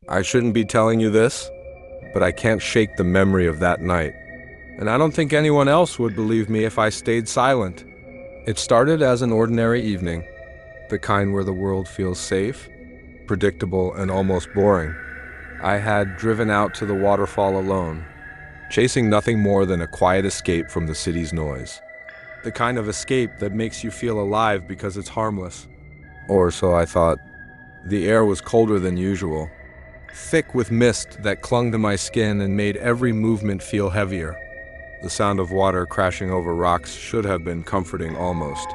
I shouldn't be telling you this, but I can't shake the memory of that night. And I don't think anyone else would believe me if I stayed silent. It started as an ordinary evening, the kind where the world feels safe, predictable, and almost boring. I had driven out to the waterfall alone, chasing nothing more than a quiet escape from the city's noise. The kind of escape that makes you feel alive because it's harmless. Or so I thought. The air was colder than usual, thick with mist that clung to my skin and made every movement feel heavier. The sound of water crashing over rocks should have been comforting almost.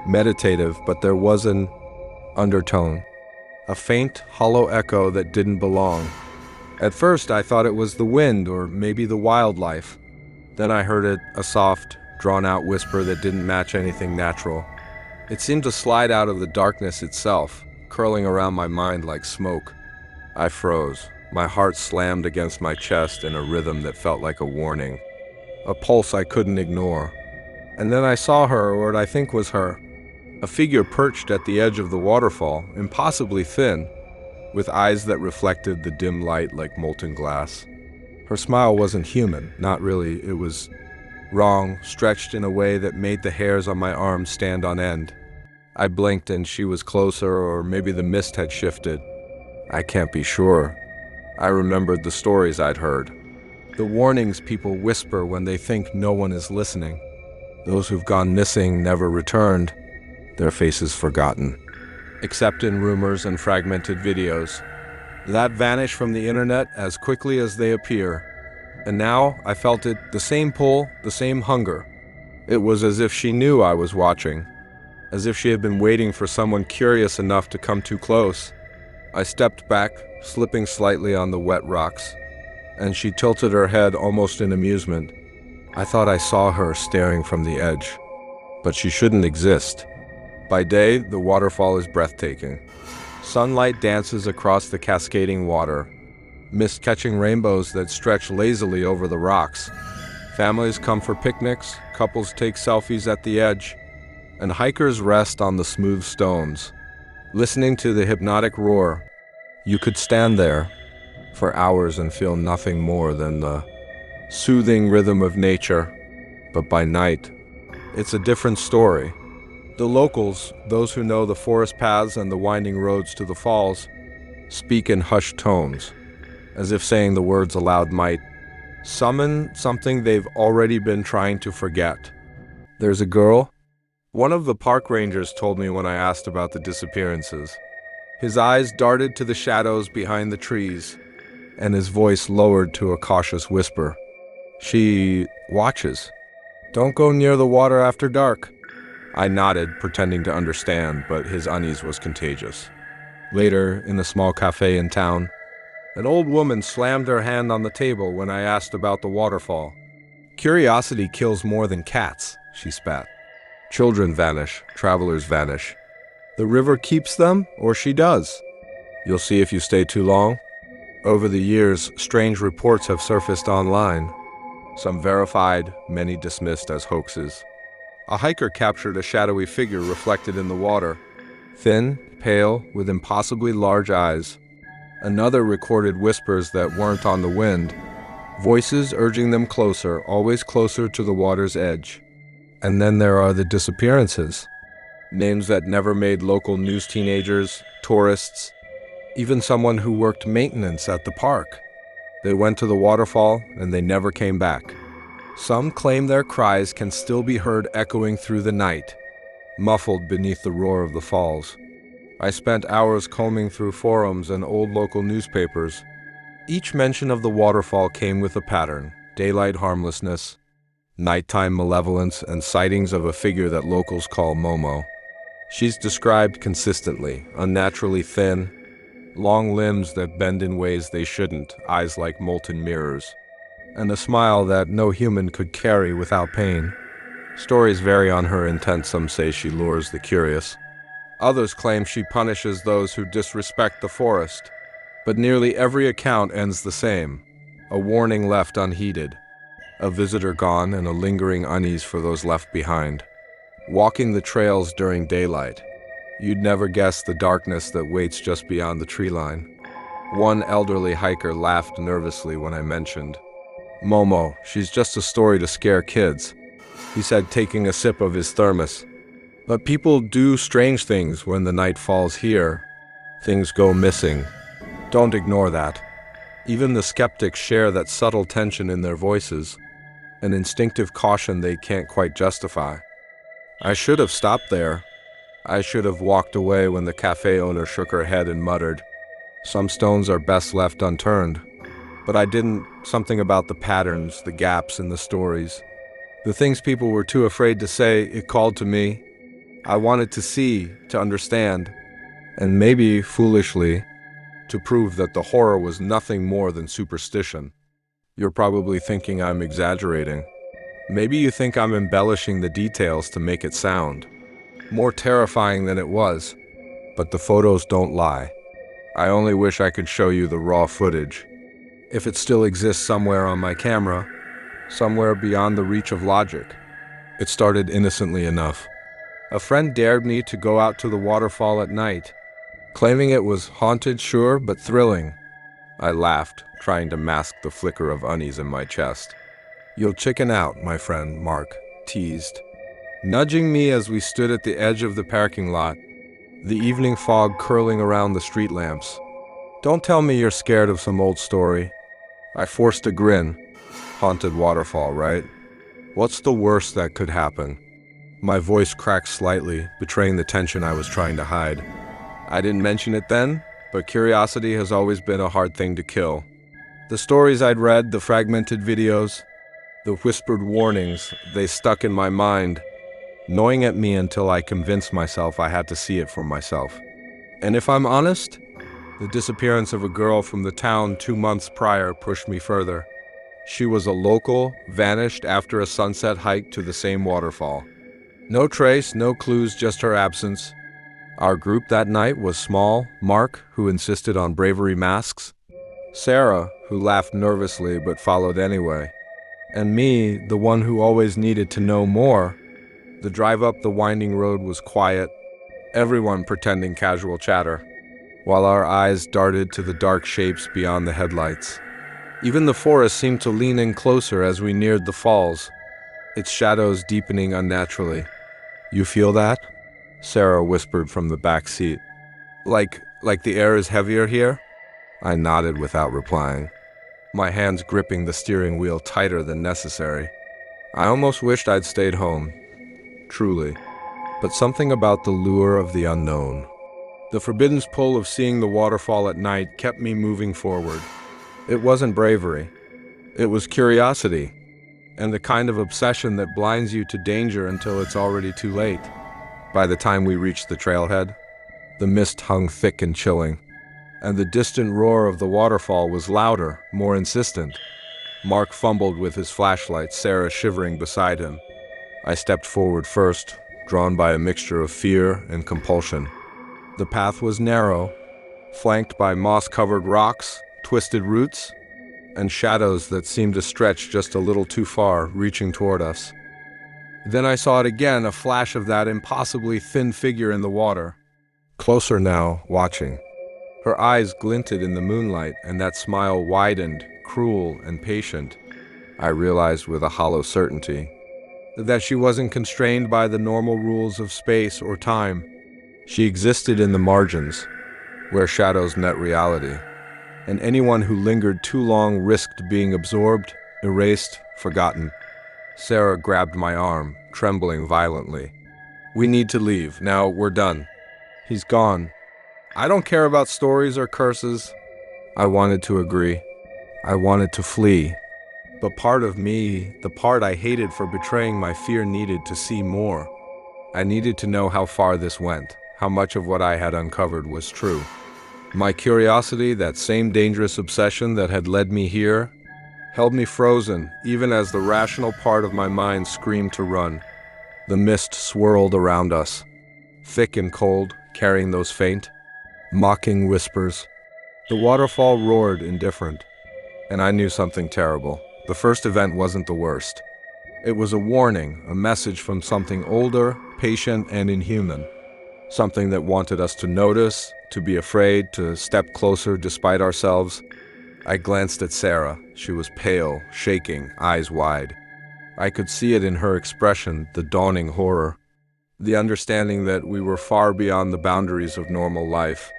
Meditative, but there was an undertone. A faint, hollow echo that didn't belong. At first I thought it was the wind or maybe the wildlife. Then I heard it, a soft, drawn-out whisper that didn't match anything natural. It seemed to slide out of the darkness itself, curling around my mind like smoke. I froze. My heart slammed against my chest in a rhythm that felt like a warning. A pulse I couldn't ignore. And then I saw her, or what I think was her. A figure perched at the edge of the waterfall, impossibly thin, with eyes that reflected the dim light like molten glass. Her smile wasn't human, not really. It was wrong, stretched in a way that made the hairs on my arms stand on end. I blinked and she was closer, or maybe the mist had shifted. I can't be sure. I remembered the stories I'd heard. The warnings people whisper when they think no one is listening. Those who've gone missing never returned, their faces forgotten. Except in rumors and fragmented videos. That vanish from the internet as quickly as they appear. And now I felt it, the same pull, the same hunger. It was as if she knew I was watching. As if she had been waiting for someone curious enough to come too close. I stepped back, slipping slightly on the wet rocks, and she tilted her head almost in amusement. I thought I saw her staring from the edge, but she shouldn't exist. By day, the waterfall is breathtaking. Sunlight dances across the cascading water, mist-catching rainbows that stretch lazily over the rocks. Families come for picnics, couples take selfies at the edge, and hikers rest on the smooth stones, listening to the hypnotic roar. You could stand there for hours and feel nothing more than the soothing rhythm of nature. But by night, it's a different story. The locals, those who know the forest paths and the winding roads to the falls, speak in hushed tones, as if saying the words aloud might summon something they've already been trying to forget. There's a girl. One of the park rangers told me when I asked about the disappearances. His eyes darted to the shadows behind the trees, and his voice lowered to a cautious whisper. She watches. Don't go near the water after dark. I nodded, pretending to understand, but his unease was contagious. Later, in a small cafe in town, an old woman slammed her hand on the table when I asked about the waterfall. Curiosity kills more than cats, she spat. Children vanish, travelers vanish. The river keeps them, or she does. You'll see if you stay too long. Over the years, strange reports have surfaced online. Some verified, many dismissed as hoaxes. A hiker captured a shadowy figure reflected in the water. Thin, pale, with impossibly large eyes. Another recorded whispers that weren't on the wind. Voices urging them closer, always closer to the water's edge. And then there are the disappearances. Names that never made local news teenagers, tourists, even someone who worked maintenance at the park. They went to the waterfall and they never came back. Some claim their cries can still be heard echoing through the night, muffled beneath the roar of the falls. I spent hours combing through forums and old local newspapers. Each mention of the waterfall came with a pattern: daylight harmlessness, nighttime malevolence, and sightings of a figure that locals call MOMO. She's described consistently, unnaturally thin, long limbs that bend in ways they shouldn't, eyes like molten mirrors, and a smile that no human could carry without pain. Stories vary on her intent. Some say she lures the curious. Others claim she punishes those who disrespect the forest. But nearly every account ends the same: a warning left unheeded, a visitor gone, and a lingering unease for those left behind. Walking the trails during daylight, you'd never guess the darkness that waits just beyond the tree line. One elderly hiker laughed nervously when I mentioned, "Momo, she's just a story to scare kids," he said, taking a sip of his thermos. "But people do strange things when the night falls here. Things go missing. Don't ignore that." Even the skeptics share that subtle tension in their voices, an instinctive caution they can't quite justify. I should have stopped there. I should have walked away when the cafe owner shook her head and muttered, "Some stones are best left unturned." But I didn't. Something about the patterns, the gaps in the stories, the things people were too afraid to say, it called to me. I wanted to see, to understand, and maybe, foolishly, to prove that the horror was nothing more than superstition. You're probably thinking I'm exaggerating. Maybe you think I'm embellishing the details to make it sound more terrifying than it was, but the photos don't lie. I only wish I could show you the raw footage. If it still exists somewhere on my camera, somewhere beyond the reach of logic. It started innocently enough. A friend dared me to go out to the waterfall at night, claiming it was haunted, sure, but thrilling. I laughed, trying to mask the flicker of unease in my chest. "You'll chicken out," my friend Mark teased, nudging me as we stood at the edge of the parking lot, the evening fog curling around the street lamps. "Don't tell me you're scared of some old story." I forced a grin. Haunted waterfall, right? What's the worst that could happen? My voice cracked slightly, betraying the tension I was trying to hide. I didn't mention it then, but curiosity has always been a hard thing to kill. The stories I'd read, the fragmented videos, the whispered warnings, they stuck in my mind, gnawing at me until I convinced myself I had to see it for myself. And if I'm honest, the disappearance of a girl from the town 2 months prior pushed me further. She was a local, vanished after a sunset hike to the same waterfall. No trace, no clues, just her absence. Our group that night was small: Mark, who insisted on bravery masks; Sarah, who laughed nervously but followed anyway; and me, the one who always needed to know more. The drive up the winding road was quiet, everyone pretending casual chatter, while our eyes darted to the dark shapes beyond the headlights. Even the forest seemed to lean in closer as we neared the falls, its shadows deepening unnaturally. "You feel that?" Sarah whispered from the back seat. Like the air is heavier here?" I nodded without replying, my hands gripping the steering wheel tighter than necessary. I almost wished I'd stayed home, truly. But something about the lure of the unknown, the forbidden pull of seeing the waterfall at night, kept me moving forward. It wasn't bravery. It was curiosity, and the kind of obsession that blinds you to danger until it's already too late. By the time we reached the trailhead, the mist hung thick and chilling, and the distant roar of the waterfall was louder, more insistent. Mark fumbled with his flashlight, Sarah shivering beside him. I stepped forward first, drawn by a mixture of fear and compulsion. The path was narrow, flanked by moss-covered rocks, twisted roots, and shadows that seemed to stretch just a little too far, reaching toward us. Then I saw it again, a flash of that impossibly thin figure in the water. Closer now, watching. Her eyes glinted in the moonlight, and that smile widened, cruel and patient. I realized with a hollow certainty that she wasn't constrained by the normal rules of space or time. She existed in the margins, where shadows met reality, and anyone who lingered too long risked being absorbed, erased, forgotten. Sarah grabbed my arm, trembling violently. "We need to leave. Now we're done. He's gone." "I don't care about stories or curses." I wanted to agree. I wanted to flee. But part of me, the part I hated for betraying my fear, needed to see more. I needed to know how far this went, how much of what I had uncovered was true. My curiosity, that same dangerous obsession that had led me here, held me frozen, even as the rational part of my mind screamed to run. The mist swirled around us, thick and cold, carrying those faint, mocking whispers. The waterfall roared, indifferent, and I knew something terrible. The first event wasn't the worst. It was a warning, a message from something older, patient, and inhuman. Something that wanted us to notice, to be afraid, to step closer despite ourselves. I glanced at Sarah. She was pale, shaking, eyes wide. I could see it in her expression, the dawning horror, the understanding that we were far beyond the boundaries of normal life.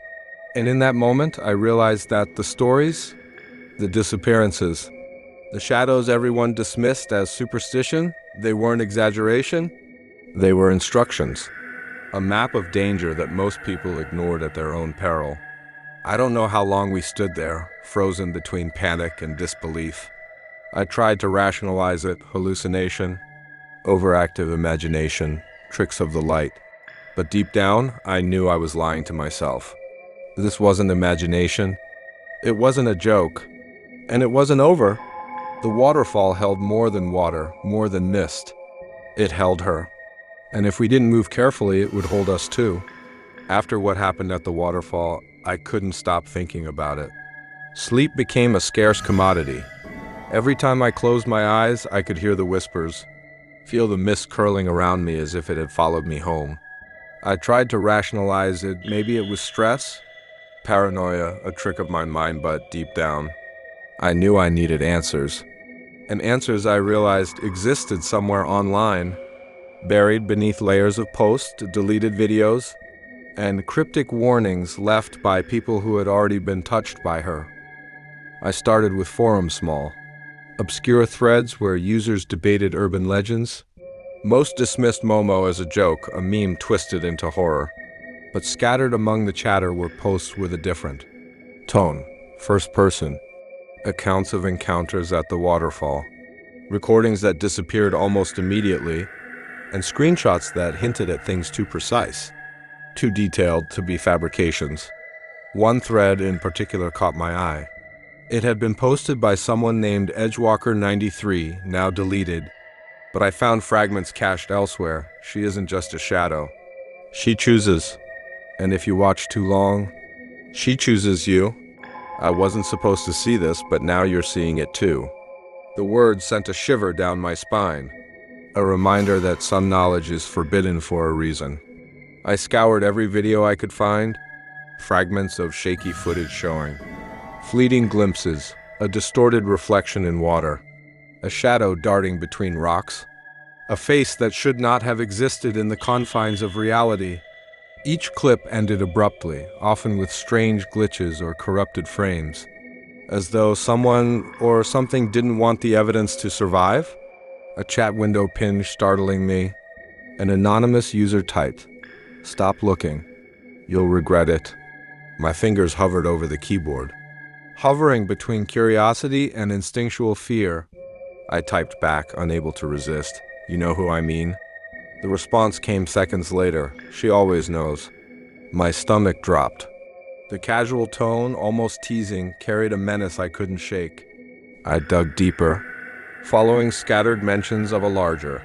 And in that moment, I realized that the stories, the disappearances, the shadows everyone dismissed as superstition, they weren't exaggeration, they were instructions. A map of danger that most people ignored at their own peril. I don't know how long we stood there, frozen between panic and disbelief. I tried to rationalize it, hallucination, overactive imagination, tricks of the light. But deep down, I knew I was lying to myself. This wasn't imagination. It wasn't a joke. And it wasn't over. The waterfall held more than water, more than mist. It held her. And if we didn't move carefully, it would hold us too. After what happened at the waterfall, I couldn't stop thinking about it. Sleep became a scarce commodity. Every time I closed my eyes, I could hear the whispers, feel the mist curling around me as if it had followed me home. I tried to rationalize it. Maybe it was stress, paranoia, a trick of my mind, but deep down, I knew I needed answers. And answers I realized existed somewhere online, buried beneath layers of posts, deleted videos, and cryptic warnings left by people who had already been touched by her. I started with forums small, obscure threads where users debated urban legends. Most dismissed MOMO as a joke, a meme twisted into horror. But scattered among the chatter were posts with a different tone, first person, accounts of encounters at the waterfall, recordings that disappeared almost immediately, and screenshots that hinted at things too precise, too detailed to be fabrications. One thread in particular caught my eye. It had been posted by someone named Edgewalker93, now deleted, but I found fragments cached elsewhere. She isn't just a shadow. She chooses. And if you watch too long, she chooses you. I wasn't supposed to see this, but now you're seeing it too. The words sent a shiver down my spine, a reminder that some knowledge is forbidden for a reason. I scoured every video I could find, fragments of shaky footage showing, fleeting glimpses, a distorted reflection in water, a shadow darting between rocks, a face that should not have existed in the confines of reality. Each clip ended abruptly, often with strange glitches or corrupted frames, as though someone or something didn't want the evidence to survive. A chat window pinged, startling me. An anonymous user typed, "Stop looking. You'll regret it." My fingers hovered over the keyboard. Hovering between curiosity and instinctual fear, I typed back, unable to resist. "You know who I mean?" The response came seconds later. "She always knows." My stomach dropped. The casual tone, almost teasing, carried a menace I couldn't shake. I dug deeper, following scattered mentions of a larger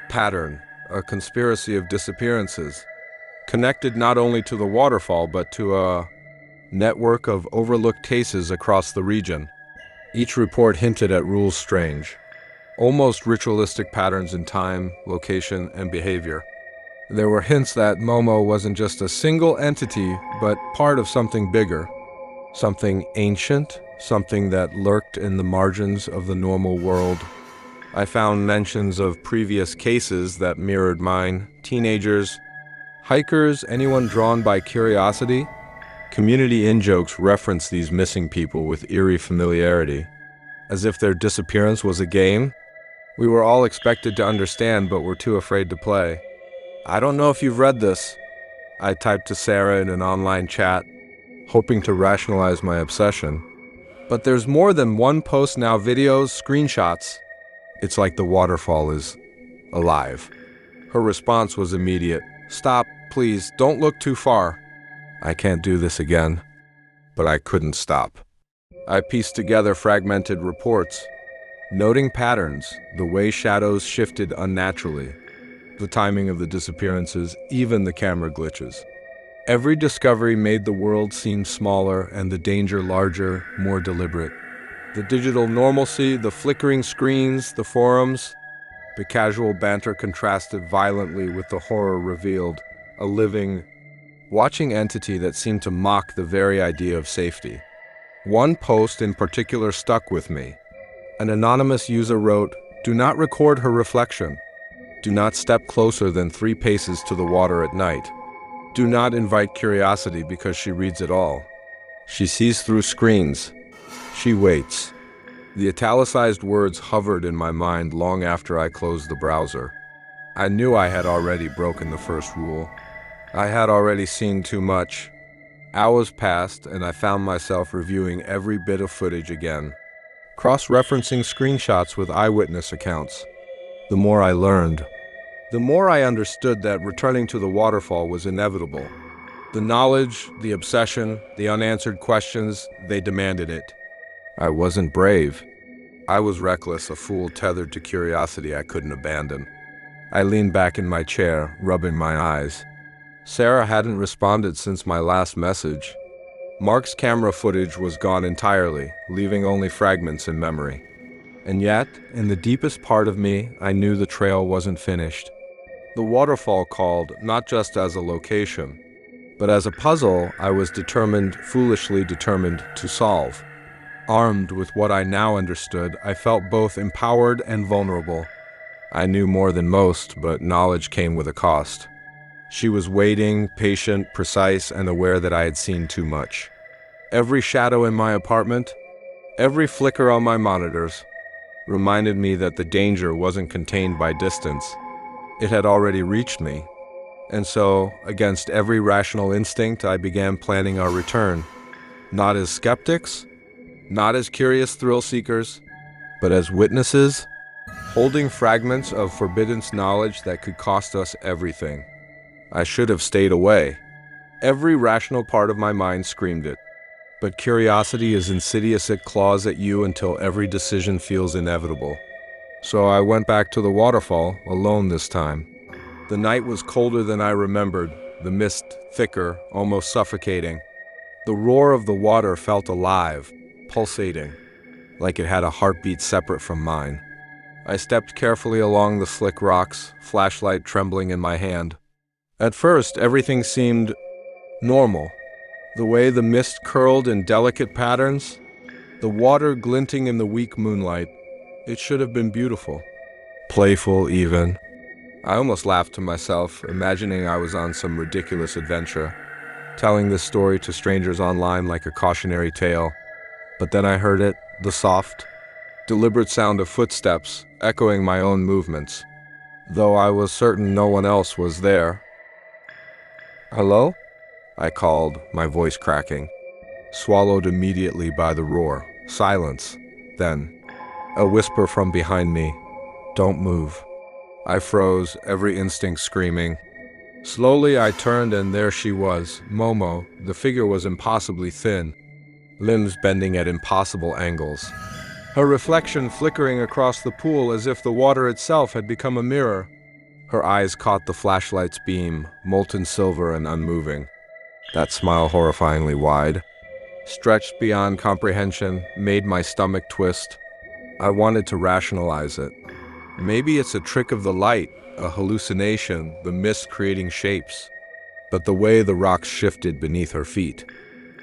pattern, a conspiracy of disappearances, connected not only to the waterfall but to a network of overlooked cases across the region. Each report hinted at rules strange, almost ritualistic patterns in time, location, and behavior. There were hints that MOMO wasn't just a single entity, but part of something bigger, something ancient, something that lurked in the margins of the normal world. I found mentions of previous cases that mirrored mine, teenagers, hikers, anyone drawn by curiosity. Community in-jokes referenced these missing people with eerie familiarity, as if their disappearance was a game we were all expected to understand but were too afraid to play. "I don't know if you've read this," I typed to Sarah in an online chat, hoping to rationalize my obsession. "But there's more than one post now, videos, screenshots. It's like the waterfall is alive." Her response was immediate. "Stop, please, don't look too far." I can't do this again. But I couldn't stop. I pieced together fragmented reports, noting patterns, the way shadows shifted unnaturally, the timing of the disappearances, even the camera glitches. Every discovery made the world seem smaller and the danger larger, more deliberate. The digital normalcy, the flickering screens, the forums, the casual banter contrasted violently with the horror revealed, a living, watching entity that seemed to mock the very idea of safety. One post in particular stuck with me. An anonymous user wrote, "Do not record her reflection. Do not step closer than 3 paces to the water at night. Do not invite curiosity because she reads it all. She sees through screens. She waits." The italicized words hovered in my mind long after I closed the browser. I knew I had already broken the first rule. I had already seen too much. Hours passed, and I found myself reviewing every bit of footage again, cross-referencing screenshots with eyewitness accounts. The more I learned, the more I understood that returning to the waterfall was inevitable. The knowledge, the obsession, the unanswered questions, they demanded it. I wasn't brave. I was reckless, a fool tethered to curiosity I couldn't abandon. I leaned back in my chair, rubbing my eyes. Sarah hadn't responded since my last message. Mark's camera footage was gone entirely, leaving only fragments in memory. And yet, in the deepest part of me, I knew the trail wasn't finished. The waterfall called, not just as a location, but as a puzzle I was determined, foolishly determined, to solve. Armed with what I now understood, I felt both empowered and vulnerable. I knew more than most, but knowledge came with a cost. She was waiting, patient, precise, and aware that I had seen too much. Every shadow in my apartment, every flicker on my monitors, reminded me that the danger wasn't contained by distance. It had already reached me. And so, against every rational instinct, I began planning our return. Not as skeptics, not as curious thrill seekers, but as witnesses, holding fragments of forbidden knowledge that could cost us everything. I should have stayed away. Every rational part of my mind screamed it. But curiosity is insidious. It claws at you until every decision feels inevitable. So I went back to the waterfall, alone this time. The night was colder than I remembered, the mist thicker, almost suffocating. The roar of the water felt alive, pulsating, like it had a heartbeat separate from mine. I stepped carefully along the slick rocks, flashlight trembling in my hand. At first, everything seemed normal. The way the mist curled in delicate patterns, the water glinting in the weak moonlight. It should have been beautiful. Playful, even. I almost laughed to myself, imagining I was on some ridiculous adventure, telling this story to strangers online like a cautionary tale. But then I heard it, the soft, deliberate sound of footsteps, echoing my own movements, though I was certain no one else was there. "Hello?" I called, my voice cracking, swallowed immediately by the roar. Silence. Then, a whisper from behind me, "Don't move." I froze, every instinct screaming. Slowly I turned, and there she was, MOMO. The figure was impossibly thin, limbs bending at impossible angles. Her reflection flickering across the pool as if the water itself had become a mirror. Her eyes caught the flashlight's beam, molten silver and unmoving. That smile, horrifyingly wide, stretched beyond comprehension, made my stomach twist. I wanted to rationalize it. Maybe it's a trick of the light, a hallucination, the mist creating shapes. But the way the rocks shifted beneath her feet,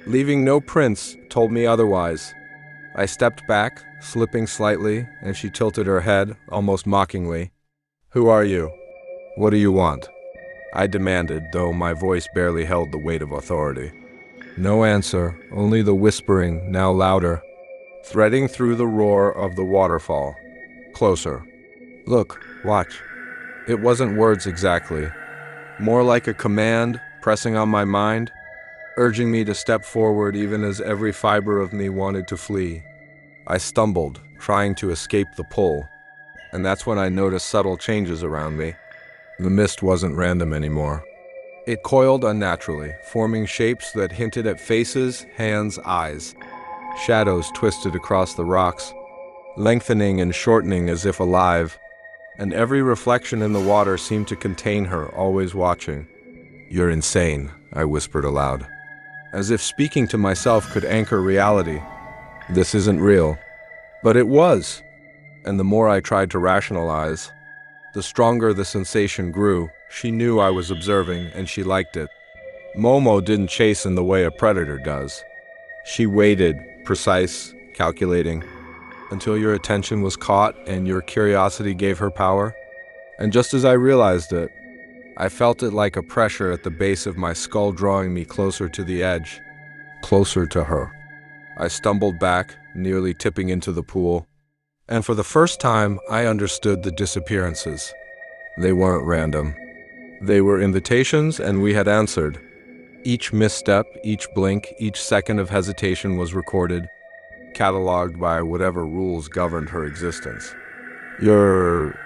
leaving no prints, told me otherwise. I stepped back, slipping slightly, and she tilted her head, almost mockingly. "Who are you? What do you want?" I demanded, though my voice barely held the weight of authority. No answer, only the whispering, now louder, threading through the roar of the waterfall. Closer. "Look, watch." It wasn't words exactly, more like a command pressing on my mind, urging me to step forward even as every fiber of me wanted to flee. I stumbled, trying to escape the pull, and that's when I noticed subtle changes around me. The mist wasn't random anymore. It coiled unnaturally, forming shapes that hinted at faces, hands, eyes. Shadows twisted across the rocks, lengthening and shortening as if alive, and every reflection in the water seemed to contain her, always watching. "You're insane," I whispered aloud, as if speaking to myself could anchor reality. "This isn't real." But it was, and the more I tried to rationalize, the stronger the sensation grew. She knew I was observing, and she liked it. MOMO didn't chase in the way a predator does. She waited, precise, calculating, until your attention was caught and your curiosity gave her power. And just as I realized it, I felt it like a pressure at the base of my skull drawing me closer to the edge, closer to her. I stumbled back, nearly tipping into the pool, and for the first time I understood the disappearances. They weren't random. They were invitations, and we had answered. Each misstep, each blink, each second of hesitation was recorded, cataloged by whatever rules governed her existence. "You're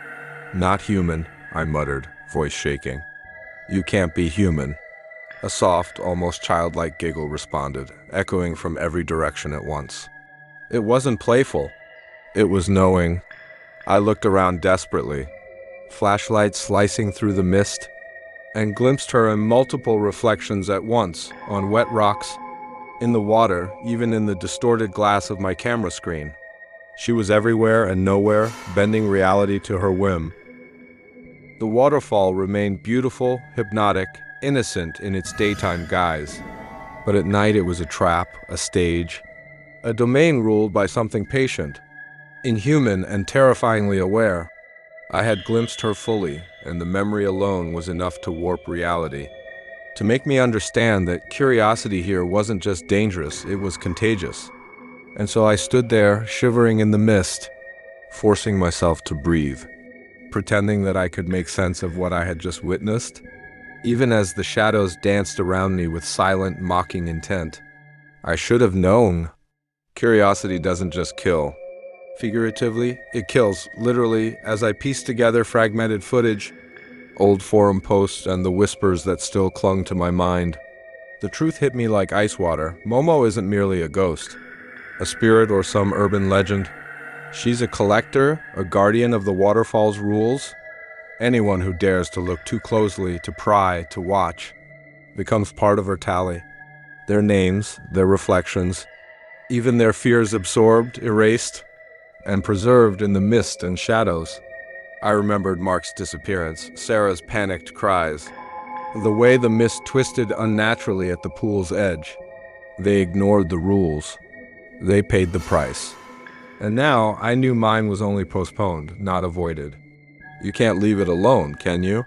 not human," I muttered, voice shaking. "You can't be human." A soft, almost childlike giggle responded, echoing from every direction at once. It wasn't playful. It was knowing. I looked around desperately, flashlight slicing through the mist, and glimpsed her in multiple reflections at once, on wet rocks, in the water, even in the distorted glass of my camera screen. She was everywhere and nowhere, bending reality to her whim. The waterfall remained beautiful, hypnotic, innocent in its daytime guise. But at night it was a trap, a stage, a domain ruled by something patient, inhuman and terrifyingly aware. I had glimpsed her fully, and the memory alone was enough to warp reality, to make me understand that curiosity here wasn't just dangerous, it was contagious. And so I stood there, shivering in the mist, forcing myself to breathe, pretending that I could make sense of what I had just witnessed, even as the shadows danced around me with silent, mocking intent. I should have known. Curiosity doesn't just kill. Figuratively, it kills, literally, as I pieced together fragmented footage, old forum posts, and the whispers that still clung to my mind. The truth hit me like ice water. MOMO isn't merely a ghost, a spirit or some urban legend. She's a collector, a guardian of the waterfall's rules. Anyone who dares to look too closely, to pry, to watch, becomes part of her tally. Their names, their reflections, even their fears absorbed, erased, and preserved in the mist and shadows. I remembered Mark's disappearance, Sarah's panicked cries, the way the mist twisted unnaturally at the pool's edge. They ignored the rules. They paid the price. And now I knew mine was only postponed, not avoided. "You can't leave it alone, can you?"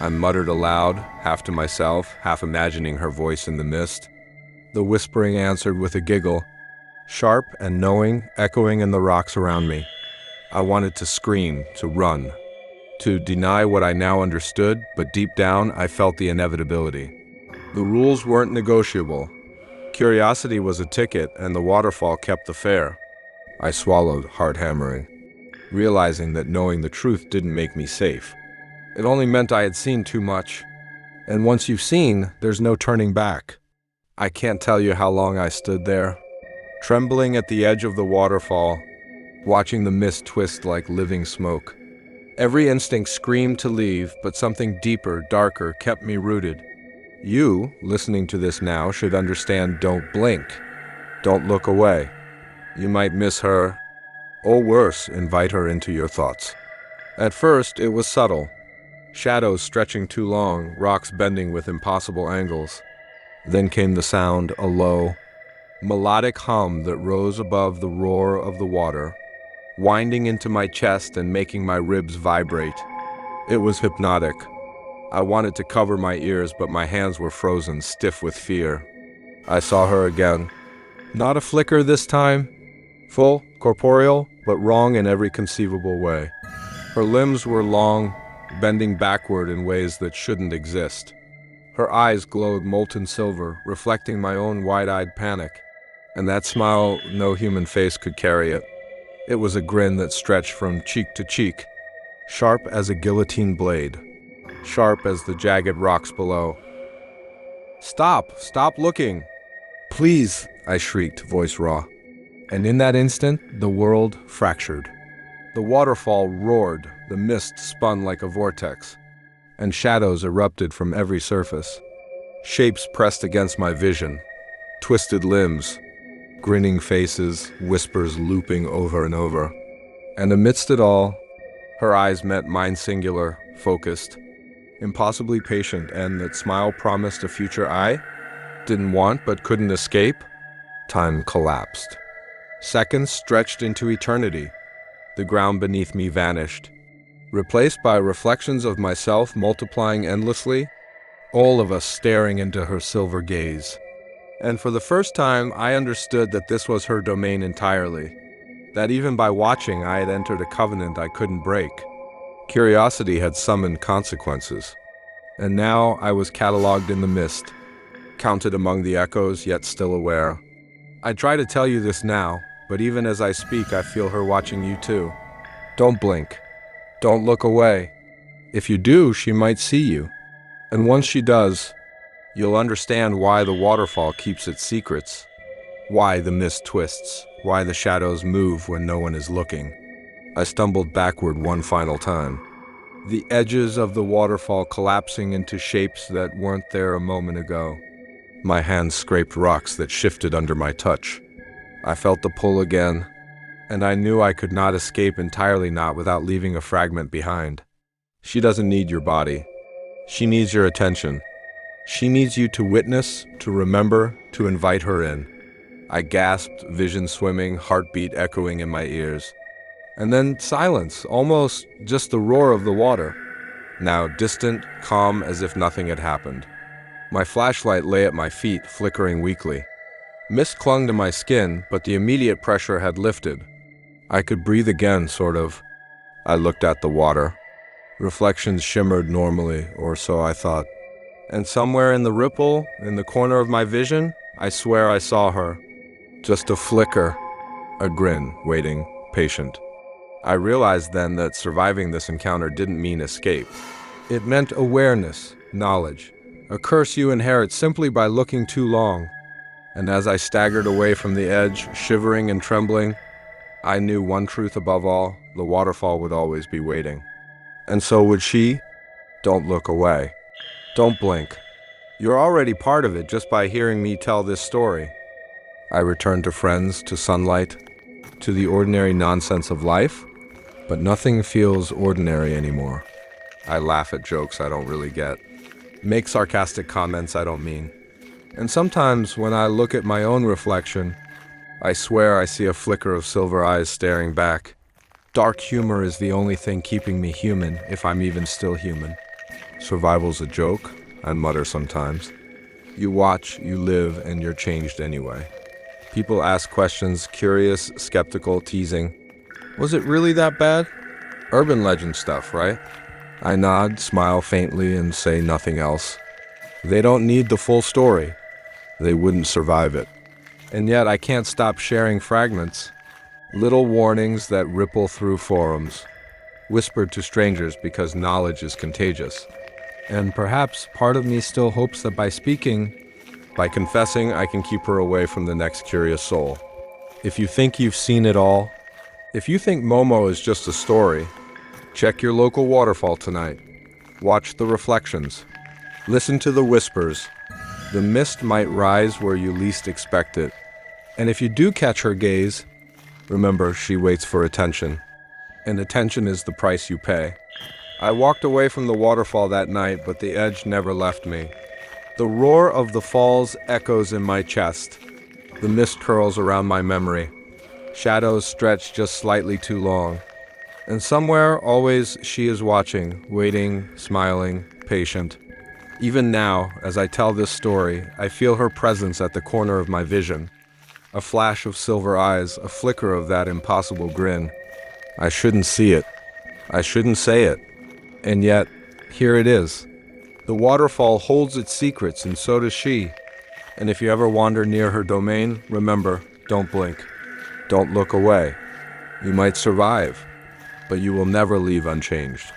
I muttered aloud, half to myself, half imagining her voice in the mist. The whispering answered with a giggle, sharp and knowing, echoing in the rocks around me. I wanted to scream, to run, to deny what I now understood, but deep down I felt the inevitability. The rules weren't negotiable. Curiosity was a ticket, and the waterfall kept the fare. I swallowed, heart hammering, realizing that knowing the truth didn't make me safe. It only meant I had seen too much. And once you've seen, there's no turning back. I can't tell you how long I stood there, trembling at the edge of the waterfall, watching the mist twist like living smoke. Every instinct screamed to leave, but something deeper, darker, kept me rooted. You, listening to this now, should understand don't blink. Don't look away. You might miss her, or worse, invite her into your thoughts. At first, it was subtle. Shadows stretching too long, rocks bending with impossible angles. Then came the sound, a low, melodic hum that rose above the roar of the water, winding into my chest and making my ribs vibrate. It was hypnotic. I wanted to cover my ears, but my hands were frozen, stiff with fear. I saw her again. Not a flicker this time. Full, corporeal, but wrong in every conceivable way. Her limbs were long, bending backward in ways that shouldn't exist. Her eyes glowed molten silver, reflecting my own wide-eyed panic. And that smile, no human face could carry it. It was a grin that stretched from cheek to cheek, sharp as a guillotine blade, sharp as the jagged rocks below. Stop looking!" "Please," I shrieked, voice raw. And in that instant, the world fractured. The waterfall roared, the mist spun like a vortex, and shadows erupted from every surface. Shapes pressed against my vision, twisted limbs, grinning faces, whispers looping over and over. And amidst it all, her eyes met mine singular, focused. impossibly patient, and that smile promised a future I didn't want but couldn't escape. Time collapsed. Seconds stretched into eternity. The ground beneath me vanished, replaced by reflections of myself multiplying endlessly, all of us staring into her silver gaze. And for the first time, I understood that this was her domain entirely, that even by watching, I had entered a covenant I couldn't break. Curiosity had summoned consequences, and now I was cataloged in the mist, counted among the echoes, yet still aware. I try to tell you this now, but even as I speak, I feel her watching you too. Don't blink. Don't look away. If you do, she might see you. And once she does, you'll understand why the waterfall keeps its secrets, why the mist twists, why the shadows move when no one is looking. I stumbled backward one final time, the edges of the waterfall collapsing into shapes that weren't there a moment ago. My hands scraped rocks that shifted under my touch. I felt the pull again, and I knew I could not escape entirely, not without leaving a fragment behind. She doesn't need your body. She needs your attention. She needs you to witness, to remember, to invite her in. I gasped, vision swimming, heartbeat echoing in my ears. And then silence, almost just the roar of the water. Now distant, calm, as if nothing had happened. My flashlight lay at my feet, flickering weakly. Mist clung to my skin, but the immediate pressure had lifted. I could breathe again, sort of. I looked at the water. Reflections shimmered normally, or so I thought. And somewhere in the ripple, in the corner of my vision, I swear I saw her. Just a flicker, a grin, waiting, patient. I realized then that surviving this encounter didn't mean escape. It meant awareness, knowledge, a curse you inherit simply by looking too long. And as I staggered away from the edge, shivering and trembling, I knew one truth above all: the waterfall would always be waiting. And so would she. Don't look away. Don't blink. You're already part of it just by hearing me tell this story. I returned to friends, to sunlight, to the ordinary nonsense of life, but nothing feels ordinary anymore. I laugh at jokes I don't really get, make sarcastic comments I don't mean. And sometimes when I look at my own reflection, I swear I see a flicker of silver eyes staring back. Dark humor is the only thing keeping me human, if I'm even still human. Survival's a joke, I mutter sometimes. You watch, you live, and you're changed anyway. People ask questions, curious, skeptical, teasing. Was it really that bad? Urban legend stuff, right? I nod, smile faintly, and say nothing else. They don't need the full story. They wouldn't survive it. And yet I can't stop sharing fragments. Little warnings that ripple through forums, whispered to strangers because knowledge is contagious. And perhaps part of me still hopes that by speaking, by confessing, I can keep her away from the next curious soul. If you think you've seen it all, if you think MOMO is just a story, check your local waterfall tonight. Watch the reflections. Listen to the whispers. The mist might rise where you least expect it. And if you do catch her gaze, remember she waits for attention. And attention is the price you pay. I walked away from the waterfall that night, but the edge never left me. The roar of the falls echoes in my chest. The mist curls around my memory. Shadows stretch just slightly too long. And somewhere, always, she is watching, waiting, smiling, patient. Even now, as I tell this story, I feel her presence at the corner of my vision. A flash of silver eyes, a flicker of that impossible grin. I shouldn't see it. I shouldn't say it. And yet, here it is. The waterfall holds its secrets, and so does she. And if you ever wander near her domain, remember, don't blink. Don't look away. You might survive, but you will never leave unchanged.